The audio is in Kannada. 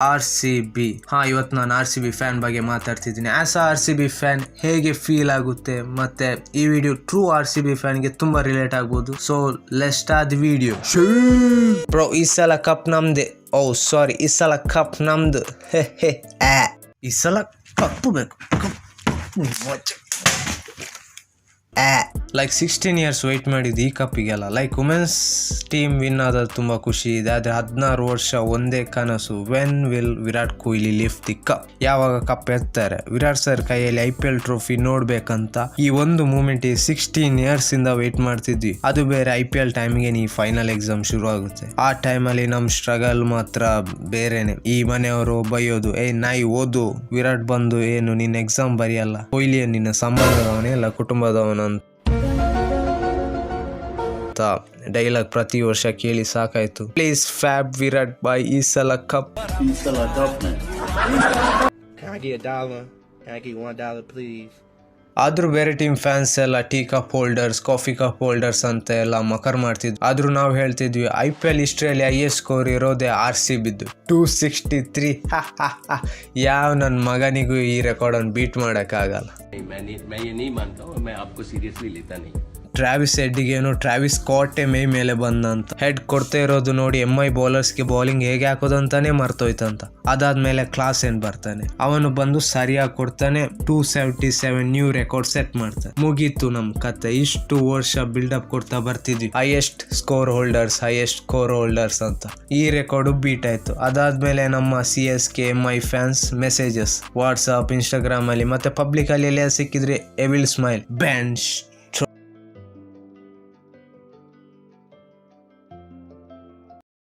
RCB. ಇವತ್ತು ನಾನು RCB ಫ್ಯಾನ್ ಬಗ್ಗೆ ಮಾತಾಡ್ತಿದ್ದೀನಿ. ಆಸ್ RCB ಫ್ಯಾನ್ ಹೇಗೆ ಫೀಲ್ ಆಗುತ್ತೆ ಮತ್ತೆ ಈ ವಿಡಿಯೋ ಟ್ರೂ RCB ಫ್ಯಾನ್ಗೆ ತುಂಬಾ ರಿಲೇಟ್ ಆಗ್ಬೋದು. So let's start the video. Bro, ಈ ಸಲ ಕಪ್ ನಮ್ದೆ. ಸಾರಿ, ಈ ಸಲ ಕಪ್ ನಮ್ದು. ಈ ಸಲ ಕಪ್ಪು ಬೇಕು. ಲೈಕ್ 16 years ವೆಯ್ಟ್ ಮಾಡಿದ್ದು ಈ ಕಪ್ಪಿಗೆಲ್ಲ. ಲೈಕ್ ವುಮೆನ್ಸ್ ಟೀಮ್ ವಿನ್ ಆದದ್ದು ತುಂಬ ಖುಷಿ ಇದೆ. ಆದರೆ 16 ವರ್ಷ ಒಂದೇ ಕನಸು, when will Virat Kohli lift the cup? ಯಾವಾಗ ಕಪ್ ಎತ್ತಾರೆ? ವಿರಾಟ್ ಸರ್ ಕೈಯಲ್ಲಿ IPL ಟ್ರೋಫಿ ನೋಡ್ಬೇಕಂತ ಈ ಒಂದು ಮೂಮೆಂಟ್ 16 years ಇಂದ ವೆಯ್ಟ್ ಮಾಡ್ತಿದ್ವಿ. ಅದು ಬೇರೆ IPL ಟೈಮಿಗೆ ಈ ಫೈನಲ್ ಎಕ್ಸಾಮ್ ಶುರು ಆಗುತ್ತೆ. ಆ ಟೈಮಲ್ಲಿ ನಮ್ಮ ಸ್ಟ್ರಗಲ್ ಮಾತ್ರ ಬೇರೆನೆ. ಈ ಮನೆಯವರು ಬೈಯೋದು, ನಾಯಿ ಓದು, ವಿರಾಟ್ ಬಂದು ಏನು ನಿನ್ನ ಎಕ್ಸಾಮ್ ಬರೆಯಲ್ಲ, ಕೊಹ್ಲಿ ನಿನ್ನ ಸಂಬಂಧದವನೇ ಇಲ್ಲ ಕುಟುಂಬದವನ ಡೈಲಾಗ್ ಪ್ರತಿ ವರ್ಷ ಕೇಳಿ ಸಾಕಾಯ್ತು. ಪ್ಲೀಸ್ ಫ್ಯಾಬ್ ವಿರಾಟ್ ಬಾಯ್, ಈ ಸಲ ಕಪ್. ಆದ್ರೂ ಬೇರೆ ಟೀಮ್ ಫ್ಯಾನ್ಸ್ ಎಲ್ಲ tea cup holders, coffee cup holders ಅಂತ ಎಲ್ಲ ಮಕರ್ ಮಾಡ್ತಿದ್ವಿ. ಆದ್ರೂ ನಾವು ಹೇಳ್ತಿದ್ವಿ IPL ಹಿಸ್ಟ್ರಿಯಲ್ಲಿ ಹೈಯೆಸ್ಟ್ ಸ್ಕೋರ್ ಇರೋದೇ RCB 263. ಯಾವ ನನ್ನ ಮಗನಿಗೂ ಈ ರೆಕಾರ್ಡ್ ಅನ್ನು ಬೀಟ್ ಮಾಡಕ್ಕಾಗಲ್ಲ. ಟ್ರಾವಿಸ್ ಹೆಡ್ಗೇನು ಟ್ರಾವಿಸ್ ಸ್ಕಾಟೆ ಮೇಲೆ ಬಂದಂತ ಹೆಡ್ ಕೊಡ್ತಾ ಇರೋದು ನೋಡಿ MI ಬೌಲರ್ಸ್ಗೆ ಬೌಲಿಂಗ್ ಹೇಗೆ ಹಾಕೋದಂತಾನೆ ಮರ್ತೋಯ್ತಂತ. ಅದಾದ್ಮೇಲೆ ಕ್ಲಾಸ್ ಏನ್ ಬರ್ತಾನೆ, ಅವನು ಬಂದು ಸರಿಯಾಗಿ ಕೊಡ್ತಾನೆ, 277 ನ್ಯೂ ರೆಕಾರ್ಡ್ ಸೆಟ್ ಮಾಡ್ತಾನೆ. ಮುಗೀತು ನಮ್ ಕತೆ. ಇಷ್ಟು ವರ್ಷ ಬಿಲ್ಡಪ್ ಕೊಡ್ತಾ ಬರ್ತಿದ್ವಿ, ಹೈಯೆಸ್ಟ್ ಸ್ಕೋರ್ ಹೋಲ್ಡರ್ಸ್ ಅಂತ. ಈ ರೆಕಾರ್ಡ್ ಬೀಟ್ ಆಯ್ತು. ಅದಾದ್ಮೇಲೆ ನಮ್ಮ CSK MI fans messages WhatsApp, Instagram ಅಲ್ಲಿ ಮತ್ತೆ ಪಬ್ಲಿಕ್ ಅಲ್ಲಿ ಎಲ್ಲ ಸಿಕ್ಕಿದ್ರೆ ಎವಿಲ್ ಸ್ಮೈಲ್, ಬೆಂಚ್